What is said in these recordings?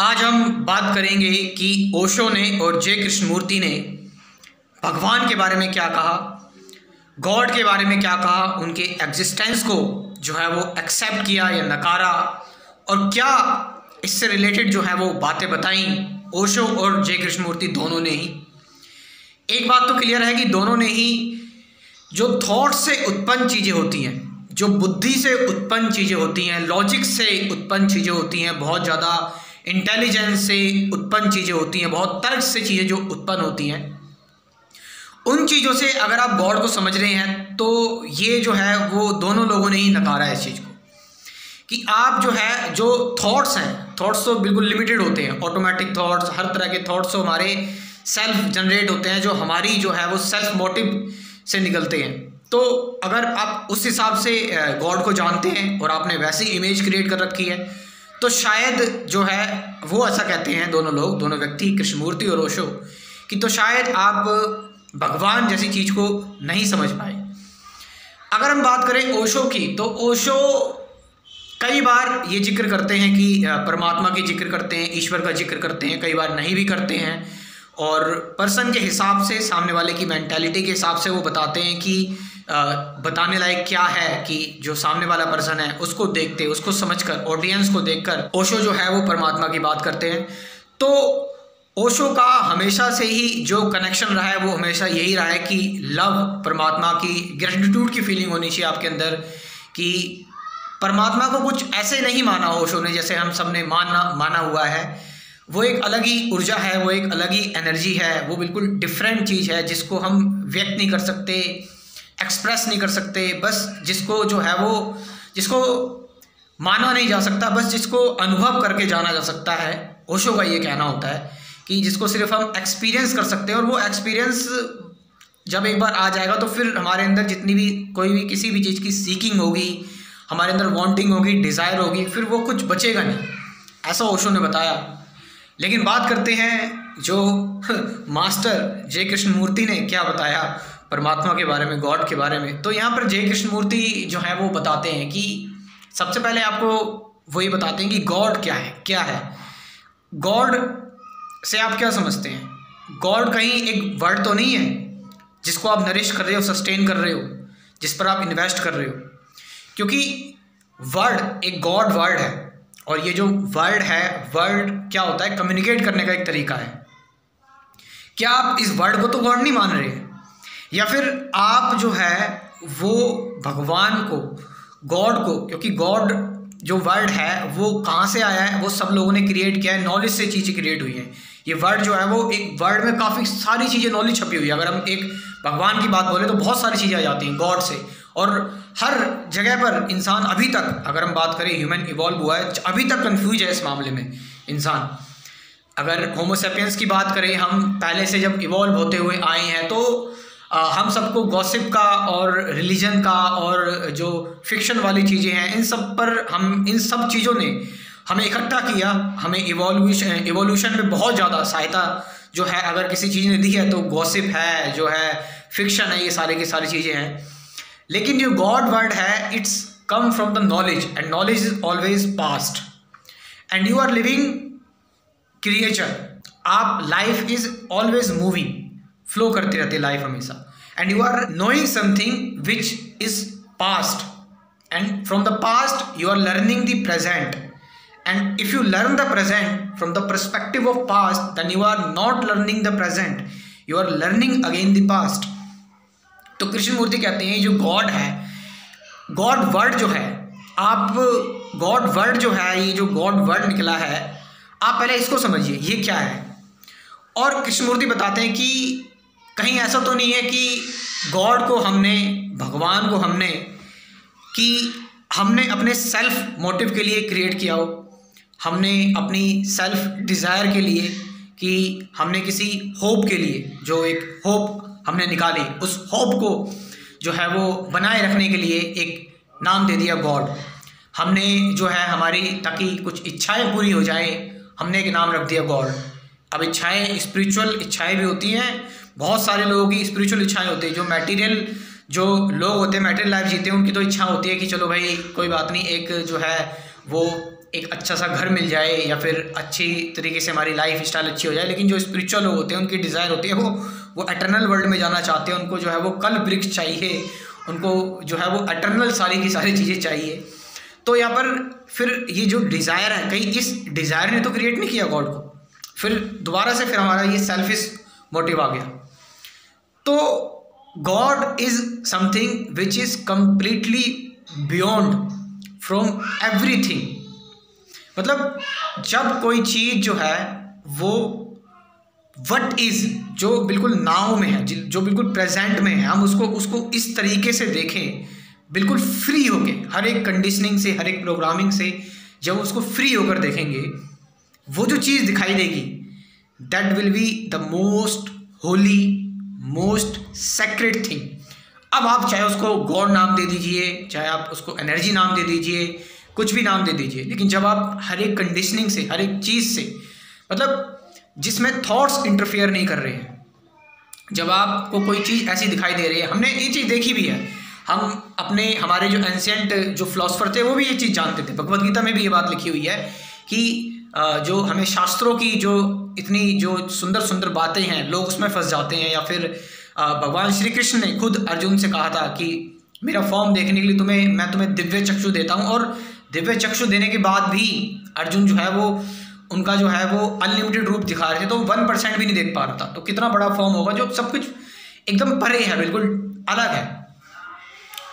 आज हम बात करेंगे कि ओशो ने और जे कृष्णमूर्ति ने भगवान के बारे में क्या कहा, गॉड के बारे में क्या कहा, उनके एग्जिस्टेंस को जो है वो एक्सेप्ट किया या नकारा, और क्या इससे रिलेटेड जो है वो बातें बताई ओशो और जे कृष्णमूर्ति दोनों ने ही। एक बात तो क्लियर है कि दोनों ने ही जो थॉट से उत्पन्न चीज़ें होती हैं, जो बुद्धि से उत्पन्न चीज़ें होती हैं, लॉजिक से उत्पन्न चीज़ें होती हैं, बहुत ज़्यादा इंटेलिजेंस से उत्पन्न चीज़ें होती हैं, बहुत तर्क से चीज़ें जो उत्पन्न होती हैं, उन चीज़ों से अगर आप गॉड को समझ रहे हैं तो ये जो है वो दोनों लोगों ने ही नकारा है इस चीज़ को कि आप जो है जो थॉट्स हैं, थॉट्स तो बिल्कुल लिमिटेड होते हैं, ऑटोमेटिक थॉट्स, हर तरह के थॉट्स तो हमारे सेल्फ जनरेट होते हैं, जो हमारी जो है वो सेल्फ मोटिव से निकलते हैं। तो अगर आप उस हिसाब से गॉड को जानते हैं और आपने वैसी इमेज क्रिएट कर रखी है तो शायद जो है वो ऐसा कहते हैं दोनों लोग, दोनों व्यक्ति, कृष्णमूर्ति और ओशो, कि तो शायद आप भगवान जैसी चीज़ को नहीं समझ पाए। अगर हम बात करें ओशो की, तो ओशो कई बार ये जिक्र करते हैं कि परमात्मा की जिक्र करते हैं, ईश्वर का जिक्र करते हैं, कई बार नहीं भी करते हैं, और पर्सन के हिसाब से, सामने वाले की मेंटालिटी के हिसाब से वो बताते हैं कि बताने लायक क्या है, कि जो सामने वाला पर्सन है उसको देखते, उसको समझकर, ऑडियंस को देखकर ओशो जो है वो परमात्मा की बात करते हैं। तो ओशो का हमेशा से ही जो कनेक्शन रहा है वो हमेशा यही रहा है कि लव, परमात्मा की ग्रेटिट्यूड की फीलिंग होनी चाहिए आपके अंदर, कि परमात्मा को कुछ ऐसे नहीं माना ओशो ने जैसे हम सब ने माना हुआ है। वो एक अलग ही ऊर्जा है, वो एक अलग ही एनर्जी है, वो बिल्कुल डिफरेंट चीज़ है जिसको हम व्यक्त नहीं कर सकते, एक्सप्रेस नहीं कर सकते, बस जिसको जो है वो, जिसको माना नहीं जा सकता, बस जिसको अनुभव करके जाना जा सकता है। ओशो का ये कहना होता है कि जिसको सिर्फ हम एक्सपीरियंस कर सकते हैं, और वो एक्सपीरियंस जब एक बार आ जाएगा तो फिर हमारे अंदर जितनी भी कोई भी किसी भी चीज़ की सीकिंग होगी, हमारे अंदर वांटिंग होगी, डिज़ायर होगी, फिर वो कुछ बचेगा नहीं, ऐसा ओशो ने बताया। लेकिन बात करते हैं जो मास्टर जे कृष्णमूर्ति ने क्या बताया परमात्मा के बारे में, गॉड के बारे में। तो यहाँ पर जे कृष्णमूर्ति जो है वो बताते हैं कि सबसे पहले आपको वही बताते हैं कि गॉड क्या है, क्या है गॉड से आप क्या समझते हैं। गॉड कहीं एक वर्ड तो नहीं है जिसको आप नरिश कर रहे हो, सस्टेन कर रहे हो, जिस पर आप इन्वेस्ट कर रहे हो, क्योंकि वर्ड एक गॉड वर्ड है, और ये जो वर्ड है, वर्ड क्या होता है, कम्युनिकेट करने का एक तरीका है। क्या आप इस वर्ड को तो गॉड नहीं मान रहे, या फिर आप जो है वो भगवान को, गॉड को, क्योंकि गॉड जो वर्ड है वो कहाँ से आया है, वो सब लोगों ने क्रिएट किया है, नॉलेज से चीज़ें क्रिएट हुई हैं। ये वर्ड जो है वो एक वर्ड में काफ़ी सारी चीज़ें, नॉलेज छपी हुई है। अगर हम एक भगवान की बात बोले तो बहुत सारी चीज़ें आ जाती हैं गॉड से, और हर जगह पर इंसान अभी तक, अगर हम बात करें, ह्यूमन इवॉल्व हुआ है, अभी तक कंफ्यूज है इस मामले में इंसान। अगर होमो सेपियंस की बात करें, हम पहले से जब इवॉल्व होते हुए आए हैं तो हम सबको गॉसिप का और रिलीजन का और जो फिक्शन वाली चीज़ें हैं, इन सब पर हम, इन सब चीज़ों ने हमें इकट्ठा किया, हमें इवोल्यूशन में बहुत ज़्यादा सहायता जो है अगर किसी चीज़ ने दी है तो गॉसिप है, जो है फिक्शन है, ये सारे की सारी चीज़ें हैं। लेकिन जो गॉड वर्ड है, it's come from the knowledge, and knowledge is always past, and you are living creature. आप, life is always moving, flow करती रहती है लाइफ हमेशा, and you are knowing something which is past, and from the past you are learning the present, and if you learn the present from the perspective of past, then you are not learning the present, you are learning again the past। तो कृष्णमूर्ति कहते हैं जो God है, God word जो है, आप God word जो है, ये जो गॉड वर्ड निकला है, आप पहले इसको समझिए ये क्या है। और कृष्णमूर्ति बताते हैं कि कहीं ऐसा तो नहीं है कि गॉड को हमने, भगवान को हमने, कि हमने अपने सेल्फ मोटिव के लिए क्रिएट किया हो, हमने अपनी सेल्फ डिज़ायर के लिए, कि हमने किसी होप के लिए, जो एक होप हमने निकाली, उस होप को जो है वो बनाए रखने के लिए एक नाम दे दिया गॉड। हमने जो है हमारी, ताकि कुछ इच्छाएं पूरी हो जाए, हमने एक नाम रख दिया गॉड। अब इच्छाएं, स्पिरिचुअल इच्छाएं भी होती हैं, बहुत सारे लोगों की स्पिरिचुअल इच्छाएं होती हैं। जो मटेरियल, जो लोग होते हैं, मटेरियल लाइफ जीते हैं, उनकी तो इच्छा होती है कि चलो भाई कोई बात नहीं, एक जो है वो एक अच्छा सा घर मिल जाए या फिर अच्छी तरीके से हमारी लाइफ स्टाइल अच्छी हो जाए। लेकिन जो स्पिरिचुअल लोग होते हैं उनकी डिज़ायर होती है वो एटर्नल वर्ल्ड में जाना चाहते हैं। उनको जो है वो कल वृक्ष चाहिए, उनको जो है वो एटर्नल सारी की सारी चीज़ें चाहिए। तो यहाँ पर फिर ये जो डिज़ायर है, कहीं इस डिज़ायर ने तो क्रिएट नहीं किया गॉड को। फिर दोबारा से फिर हमारा ये सेल्फिश मोटिव आ गया। तो God is something which is completely beyond from everything. मतलब जब कोई चीज़ जो है वो वट इज़, जो बिल्कुल नाउ में है, जो बिल्कुल प्रेजेंट में है, हम उसको इस तरीके से देखें, बिल्कुल फ्री होके, हर एक कंडीशनिंग से, हर एक प्रोग्रामिंग से जब उसको फ्री होकर देखेंगे, वो जो चीज़ दिखाई देगी, that will be the most Holi, most sacred thing. अब आप चाहे उसको गॉड नाम दे दीजिए, चाहे आप उसको एनर्जी नाम दे दीजिए, कुछ भी नाम दे दीजिए, लेकिन जब आप हर एक कंडीशनिंग से, हर एक चीज़ से, मतलब जिसमें थॉट्स इंटरफेयर नहीं कर रहे हैं, जब आपको कोई चीज़ ऐसी दिखाई दे रही है, हमने ये चीज़ देखी भी है, हम हमारे जो एंशिएंट जो फिलोसफर थे वो भी ये चीज़ जानते थे। भगवद गीता में भी ये बात लिखी हुई है कि जो हमें शास्त्रों की जो इतनी जो सुंदर सुंदर बातें हैं, लोग उसमें फंस जाते हैं। या फिर भगवान श्री कृष्ण ने खुद अर्जुन से कहा था कि मेरा फॉर्म देखने के लिए मैं तुम्हें दिव्य चक्षु देता हूँ, और दिव्य चक्षु देने के बाद भी अर्जुन जो है वो उनका जो है वो अनलिमिटेड रूप दिखा रहे थे, तो 1% भी नहीं देख पा रहा था। तो कितना बड़ा फॉर्म होगा जो सब कुछ एकदम परे है, बिल्कुल अलग है।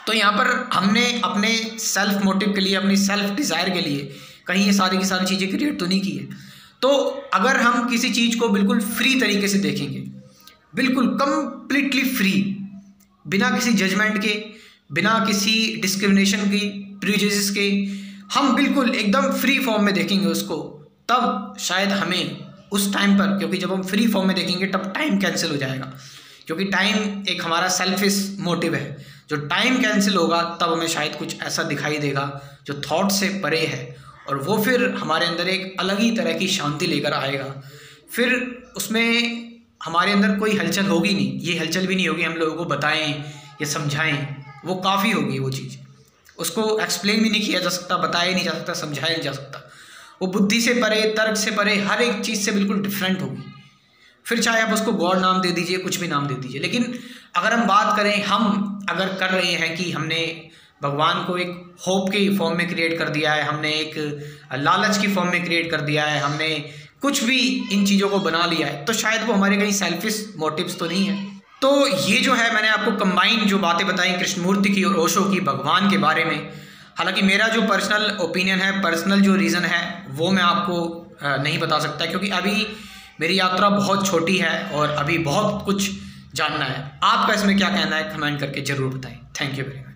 तो यहाँ पर हमने अपने सेल्फ मोटिव के लिए, अपनी सेल्फ डिज़ायर के लिए कहीं ये सारी की सारी चीज़ें क्रिएट तो नहीं की है। तो अगर हम किसी चीज़ को बिल्कुल फ्री तरीके से देखेंगे, बिल्कुल कंप्लीटली फ्री, बिना किसी जजमेंट के, बिना किसी डिस्क्रिमिनेशन की, प्रीजुडिस के, हम बिल्कुल एकदम फ्री फॉर्म में देखेंगे उसको, तब शायद हमें उस टाइम पर, क्योंकि जब हम फ्री फॉर्म में देखेंगे तब टाइम कैंसिल हो जाएगा, क्योंकि टाइम एक हमारा सेल्फिश मोटिव है। जो टाइम कैंसिल होगा तब हमें शायद कुछ ऐसा दिखाई देगा जो थॉट से परे है, और वो फिर हमारे अंदर एक अलग ही तरह की शांति लेकर आएगा। फिर उसमें हमारे अंदर कोई हलचल होगी नहीं, ये हलचल भी नहीं होगी हम लोगों को बताएं या समझाएं, वो काफ़ी होगी। वो चीज़ उसको एक्सप्लेन भी नहीं किया जा सकता, बताया नहीं जा सकता, समझाया नहीं जा सकता। वो बुद्धि से परे, तर्क से परे, हर एक चीज़ से बिल्कुल डिफरेंट होगी। फिर चाहे आप उसको गॉड नाम दे दीजिए, कुछ भी नाम दे दीजिए, लेकिन अगर हम बात करें, हम अगर कर रहे हैं कि हमने भगवान को एक होप के फॉर्म में क्रिएट कर दिया है, हमने एक लालच की फॉर्म में क्रिएट कर दिया है, हमने कुछ भी इन चीज़ों को बना लिया है, तो शायद वो हमारे कहीं सेल्फिश मोटिव्स तो नहीं है। तो ये जो है मैंने आपको कंबाइन जो बातें बताई कृष्णमूर्ति की और ओशो की भगवान के बारे में, हालांकि मेरा जो पर्सनल ओपिनियन है, पर्सनल जो रीज़न है, वो मैं आपको नहीं बता सकता, क्योंकि अभी मेरी यात्रा बहुत छोटी है और अभी बहुत कुछ जानना है। आपका इसमें क्या कहना है, कमेंट करके ज़रूर बताएं। Thank you very much.